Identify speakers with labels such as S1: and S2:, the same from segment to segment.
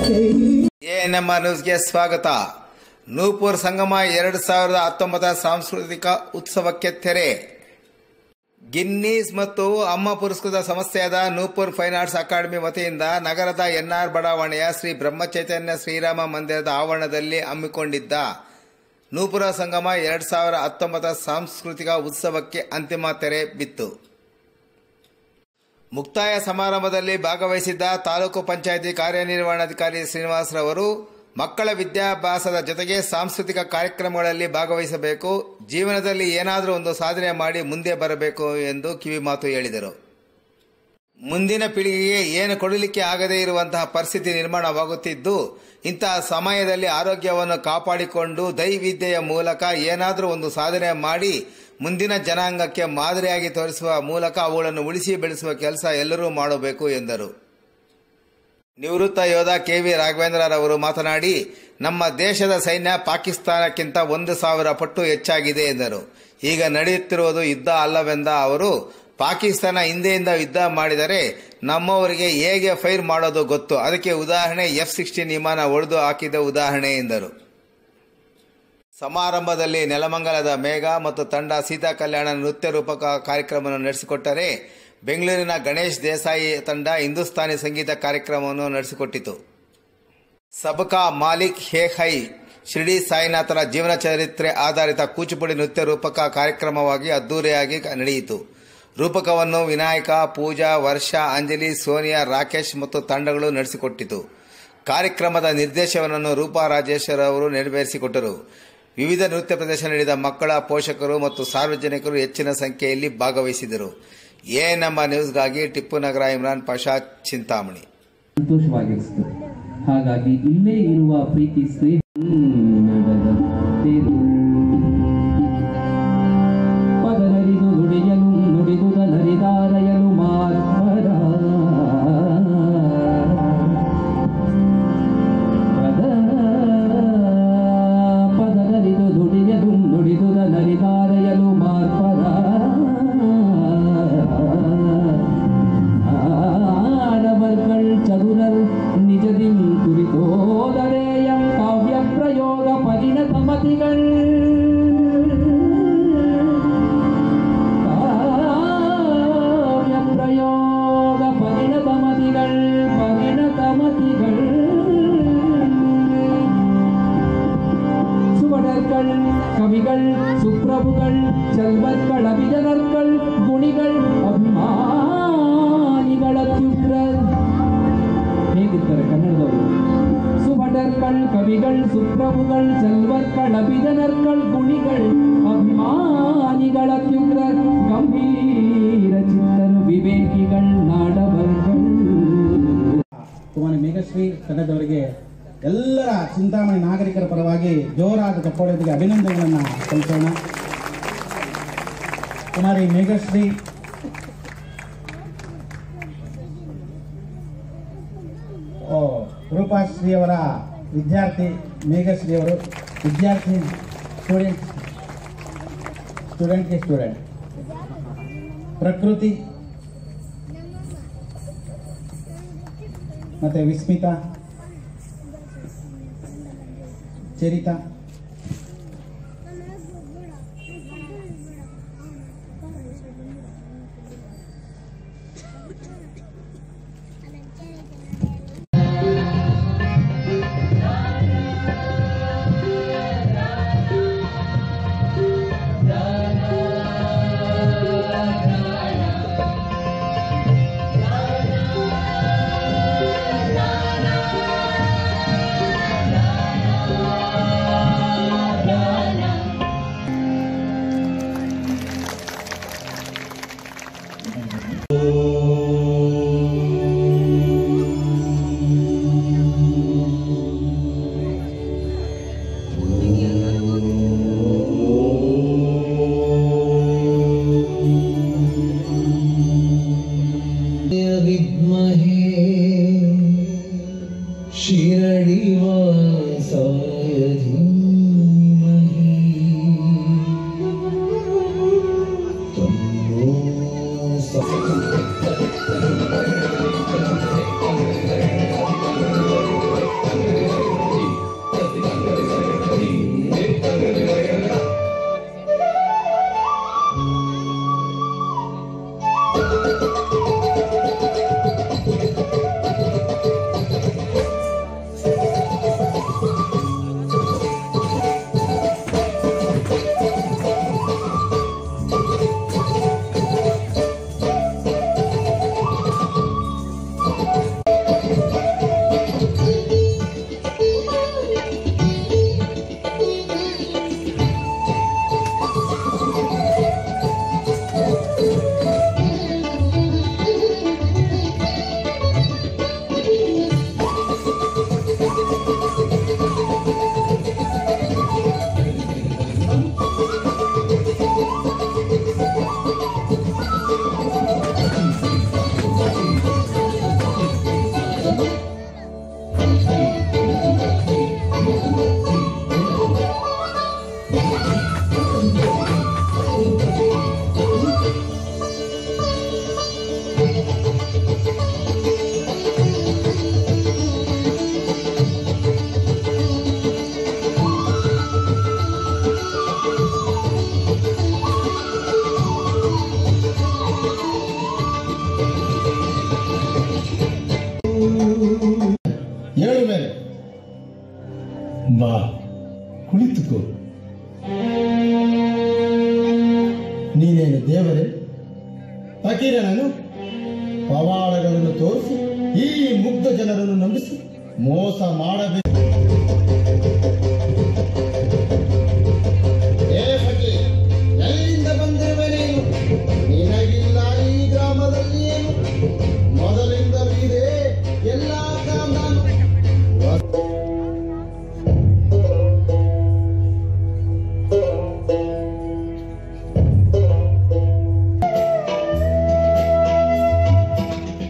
S1: ANM ನ್ಯೂಸ್ಗೆ ಸ್ವಾಗತ. ನೂಪುರ್ ಸಂಗಮ 2019 ಸಾಂಸ್ಕೃತಿಕ ಉತ್ಸವಕ್ಕೆ ತೆರೆ. ಗಿನ್ನೀಸ್ ಮತ್ತು ಅಮ್ಮ ಪುರಸ್ಕೃತ ಸಂಸ್ಥೆಯಾದ ನೂಪುರ್ ಫೈನ್ ಆರ್ಟ್ಸ್ ಅಕಾಡೆಮಿ ವತಿಯಿಂದ ನಗರದ ಎನ್ಆರ್ ಬಡಾವಣೆಯ ಶ್ರೀ ಬ್ರಹ್ಮಚೈತನ್ಯ ಶ್ರೀರಾಮ ಮಂದಿರದ ಆವರಣದಲ್ಲಿ ಹಮ್ಮಿಕೊಂಡಿದ್ದ ನೂಪುರ ಸಂಗಮ 2019 ಸಾಂಸ್ಕೃತಿಕ ಉತ್ಸವಕ್ಕೆ ಅಂತಿಮ ತೆರೆ ಬಿತ್ತು. ಮುಕ್ತಾಯ ಸಮಾರಂಭದಲ್ಲಿ ಭಾಗವಹಿಸಿದ್ದ ತಾಲೂಕು ಪಂಚಾಯಿತಿ ಕಾರ್ಯನಿರ್ವಹಣಾಧಿಕಾರಿ ಶ್ರೀನಿವಾಸರವರು ಮಕ್ಕಳ ವಿದ್ಯಾಭ್ಯಾಸದ ಜೊತೆಗೆ ಸಾಂಸ್ಕೃತಿಕ ಕಾರ್ಯಕ್ರಮಗಳಲ್ಲಿ ಭಾಗವಹಿಸಬೇಕು, ಜೀವನದಲ್ಲಿ ಏನಾದರೂ ಒಂದು ಸಾಧನೆ ಮಾಡಿ ಮುಂದೆ ಬರಬೇಕು ಎಂದು ಕಿವಿಮಾತು ಹೇಳಿದರು. ಮುಂದಿನ ಪೀಳಿಗೆಗೆ ಏನು ಕೊಡಲಿಕ್ಕೆ ಆಗದೇ ಇರುವಂತಹ ಪರಿಸ್ಥಿತಿ ನಿರ್ಮಾಣವಾಗುತ್ತಿದ್ದು, ಇಂತಹ ಸಮಯದಲ್ಲಿ ಆರೋಗ್ಯವನ್ನು ಕಾಪಾಡಿಕೊಂಡು ದೈವಿದ್ಯೆಯ ಮೂಲಕ ಏನಾದರೂ ಒಂದು ಸಾಧನೆ ಮಾಡಿ ಮುಂದಿನ ಜನಾಂಗಕ್ಕೆ ಮಾದರಿಯಾಗಿ ತೋರಿಸುವ ಮೂಲಕ ಅವುಗಳನ್ನು ಉಳಿಸಿ ಬೆಳೆಸುವ ಕೆಲಸ ಎಲ್ಲರೂ ಮಾಡಬೇಕು ಎಂದರು. ನಿವೃತ್ತ ಯೋಧ ಕೆವಿ ರಾಘವೇಂದ್ರರವರು ಮಾತನಾಡಿ, ನಮ್ಮ ದೇಶದ ಸೈನ್ಯ ಪಾಕಿಸ್ತಾನಕ್ಕಿಂತ 1,000 ಪಟ್ಟು ಹೆಚ್ಚಾಗಿದೆ ಎಂದರು. ಈಗ ನಡೆಯುತ್ತಿರುವುದು ಯುದ್ಧ ಅಲ್ಲವೆಂದ ಅವರು, ಪಾಕಿಸ್ತಾನ ಹಿಂದೆಯಿಂದ ಯುದ್ಧ ಮಾಡಿದರೆ ನಮ್ಮವರಿಗೆ ಹೇಗೆ ಫೈರ್ ಮಾಡೋದು ಗೊತ್ತು, ಅದಕ್ಕೆ ಉದಾಹರಣೆ F-16 ವಿಮಾನ ಹೊಡೆದು ಹಾಕಿದ ಉದಾಹರಣೆ ಎಂದರು. ಸಮಾರಂಭದಲ್ಲಿ ನೆಲಮಂಗಲದ ಮೇಘ ಮತ್ತು ತಂಡ ಸೀತಾ ಕಲ್ಯಾಣ ನೃತ್ಯ ರೂಪಕ ಕಾರ್ಯಕ್ರಮವನ್ನು ನಡೆಸಿಕೊಟ್ಟರೆ, ಬೆಂಗಳೂರಿನ ಗಣೇಶ್ ದೇಸಾಯಿ ತಂಡ ಹಿಂದೂಸ್ತಾನಿ ಸಂಗೀತ ಕಾರ್ಯಕ್ರಮವನ್ನು ನಡೆಸಿಕೊಟ್ಟಿತು. ಸಬ್ಕಾ ಮಾಲಿಕ್ ಹೇ ಹೈ ಶಿರ್ಡಿ ಸಾಯಿನಾಥರ ಜೀವನ ಚರಿತ್ರೆ ಆಧಾರಿತ ಕೂಚಿಪುಡಿ ನೃತ್ಯ ರೂಪಕ ಕಾರ್ಯಕ್ರಮವಾಗಿ ಅದ್ದೂರಿಯಾಗಿ ನಡೆಯಿತು. ರೂಪಕವನ್ನು ವಿನಾಯಕ, ಪೂಜಾ, ವರ್ಷ, ಅಂಜಲಿ, ಸೋನಿಯಾ, ರಾಕೇಶ್ ಮತ್ತು ತಂಡಗಳು ನಡೆಸಿಕೊಟ್ಟಿತು. ಕಾರ್ಯಕ್ರಮದ ನಿರ್ದೇಶನವನ್ನು ರೂಪಾ ರಾಜೇಶ್ವರ ಅವರು ನೆರವೇರಿಸಿಕೊಟ್ಟರು. ವಿವಿಧ ನೃತ್ಯ ಪ್ರದರ್ಶನ ನೀಡಿದ ಮಕ್ಕಳ ಪೋಷಕರು ಮತ್ತು ಸಾರ್ವಜನಿಕರು ಹೆಚ್ಚಿನ ಸಂಖ್ಯೆಯಲ್ಲಿ ಭಾಗವಹಿಸಿದರು. ಎಎನ್ಎಂ ನ್ಯೂಸ್ಗಾಗಿ ಟಿಪ್ಪು ನಗರ ಇಮ್ರಾನ್ ಪಾಷಾ, ಚಿಂತಾಮಣಿ.
S2: ಸಂತೋಷವಾಗಿರಿಸಿತು. ಹಾಗಾಗಿ ಇಲ್ಲೇ ಇರುವ ಪ್ರೀತಿ ಸ್ನೇಹ ಪದನರಿದು ನುಡಿಯಲು ನುಡಿದುದ ನರಿದಾರಯಲು ಮಾರ್ಪರ ಪದನರಿದು ನುಡಿಯಲು ನುಡಿದುದ ನರಿದಾರಯಲು ಮಾರ್ಪರ ಆಡವರ್ಗಳ್ ಚದುರರ್ ನಿಜದಿಂ ಕುರಿತೋದರೇಯಂ ಕಾವ್ಯ ಪ್ರಯೋಗ ಪರಿಣತಮತಿಗಳ್ ಕಾವ್ಯ ಪ್ರಯೋಗ ಪರಿಣತಮತಿಗಳ್ சுவடர்கள் கவிகள் சுப்ரபுகள் செல்வர்கள் அபிஜனர்கள் ಗುಣಿಗಳು ಅಭಿಮಾನಿಗಳ ತ್ಯುಗ್ರ ಹೇಗಿರ್ತಾರೆ ಕನ್ನಡದವರು? ಸುಭಟರ್ಗಳು ಕವಿಗಳು ಸುಪ್ರಭುಗಳು ಚೆಲ್ವರ್ಗಳು ಅಭಿಜನರ್ಗಳು ಗುಣಿಗಳು ಅಭಿಮಾನಿಗಳ ತ್ಯುಗ್ರ ಗಂಭೀರ ಚಿತ್ತರು ವಿವೇಕಿಗಳು ನಾಡವರ್ಗಳು.
S3: ಕುಮಾರಿ ಮೇಘಶ್ರೀ ತಂಡದವರಿಗೆ ಎಲ್ಲರ ಚಿಂತಾಮಣಿ ನಾಗರಿಕರ ಪರವಾಗಿ ಜೋರಾದ ಚಪ್ಪಾಳೆಯೊಂದಿಗೆ ಅಭಿನಂದನೆಗಳನ್ನು ಸಲ್ಲಿಸೋಣ. ಕುಮಾರಿ ಮೇಘಶ್ರೀ ರೂಪಾಶ್ರೀಯವರ ವಿದ್ಯಾರ್ಥಿ, ಮೇಘಶ್ರೀಯವರು ವಿದ್ಯಾರ್ಥಿ, ಸ್ಟೂಡೆಂಟ್ಗೆ ಸ್ಟೂಡೆಂಟ್. ಪ್ರಕೃತಿ ಮತ್ತು ವಿಸ್ಮಿತಾ, ಚರಿತಾ,
S4: ಬಾ, ಕುಳಿತುಕೋ. ನೀನೇನು ದೇವರೇ? ಫಕೀರನನ್ನು ಪವಾಡಗಳನ್ನು ತೋರಿಸಿ ಈ ಮುಗ್ಧ ಜನರನ್ನು ನಂಬಿಸಿ ಮೋಸ ಮಾಡಬೇಕು. ಎಲ್ಲಿಂದ ಬಂದಿರುವೆ ನೀನು? ನಿನಗಿಲ್ಲ ಈ ಗ್ರಾಮದಲ್ಲಿ ಏನು? ಮೊದಲಿಂದಲೂ ಇದೆ ಎಲ್ಲ ಕಾಮದಾನು.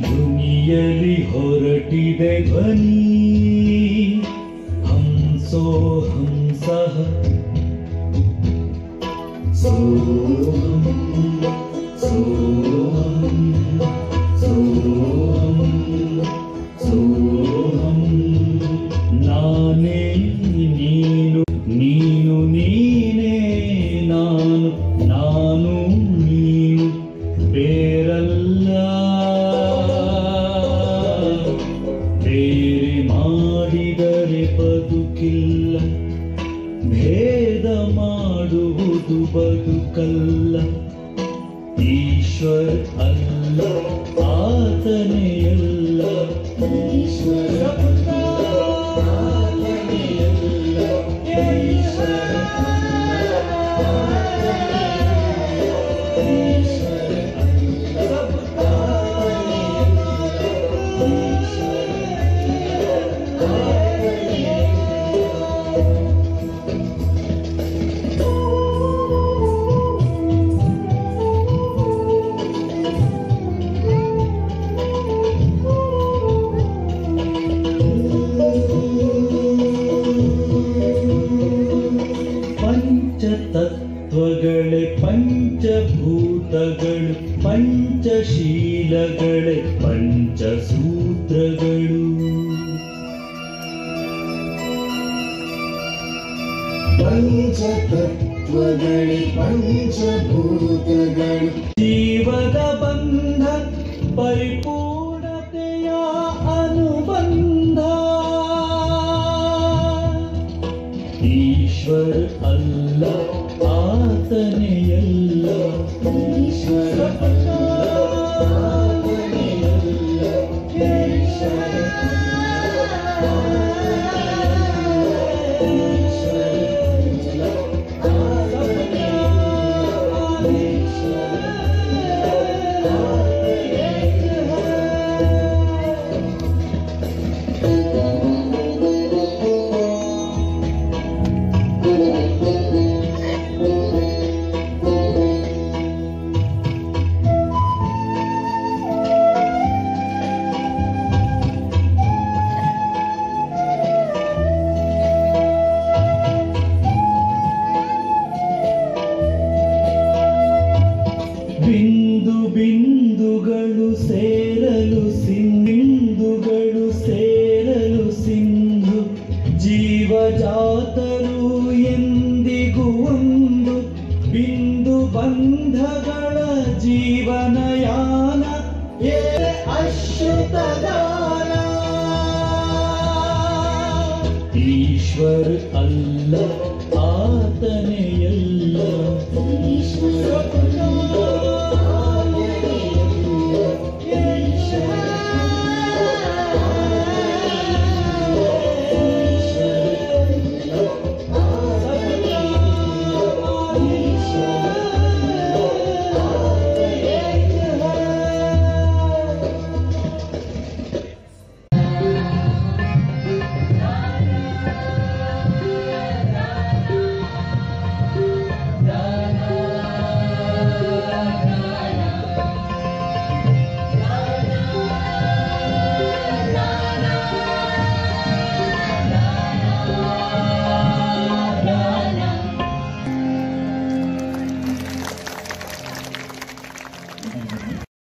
S4: ಧ್ವನಿಯಲ್ಲಿ ಹೊರಟಿದೆ ಧ್ವನಿ, ಹಂಸೋ ಹಂಸಃ ಸೋಹಂ ಸೋಹಂ ಸೋಹಂ ಸೋಹಂ. ನಾನೇ ನೀನು, ನೀನು ನೀನೇ ನಾನು, ನಾನು ನೀನು ಬೇರಲ್ಲ. ಬೇರೆ ಮಾಡಿದರೆ ಬದುಕಿಲ್ಲ, ಭೇದ ಮಾಡುವುದು ಬದುಕಲ್ಲ. ಈಶ್ವರ ಅಲ್ಲ ಆತನೇ ಎಲ್ಲ, ಈಶ್ವರ ಅಲ್ಲ ಆತನೇ ಎಲ್ಲ, ಈಶ್ವರ ಪಂಚತತ್ವಗಳೇ ಪಂಚಭೂತಗಳು, ಪಂಚಶೀಲಗಳೇ ಪಂಚಸೂತ್ರಗಳು. ಪಂಚತತ್ವಗಳೇ ಪಂಚಭೂತಗಳು, ಜೀವದ ಬಂಧ ಪರಿಪೂರ್ಣತೆಯ ಅನುಬಂಧ. ಈಶ್ವರ ಅಲ್ಲ ಆತನೇ ಎಲ್ಲ, ಈಶ್ವರ ಅಲ್ಲ ಆತನೇ ಎಲ್ಲ, ಈಶ್ವರ ಬಿಂದು ಬಿಂದುಗಳು ಸೇರಲು ಸಿಂಧುಗಳು ಸೇರಲು ಸಿಂಧು. ಜೀವಜಾತರು ಎಂದಿಗೂ ಒಂದು, ಬಿಂದು ಬಂಧಗಳ ಜೀವನಯಾನ ಅಶ್ರುತದಾನ. ಈಶ್ವರ ಅಲ್ಲ ಆತನೇ ಎಲ್ಲ, ಈಶ್ವರ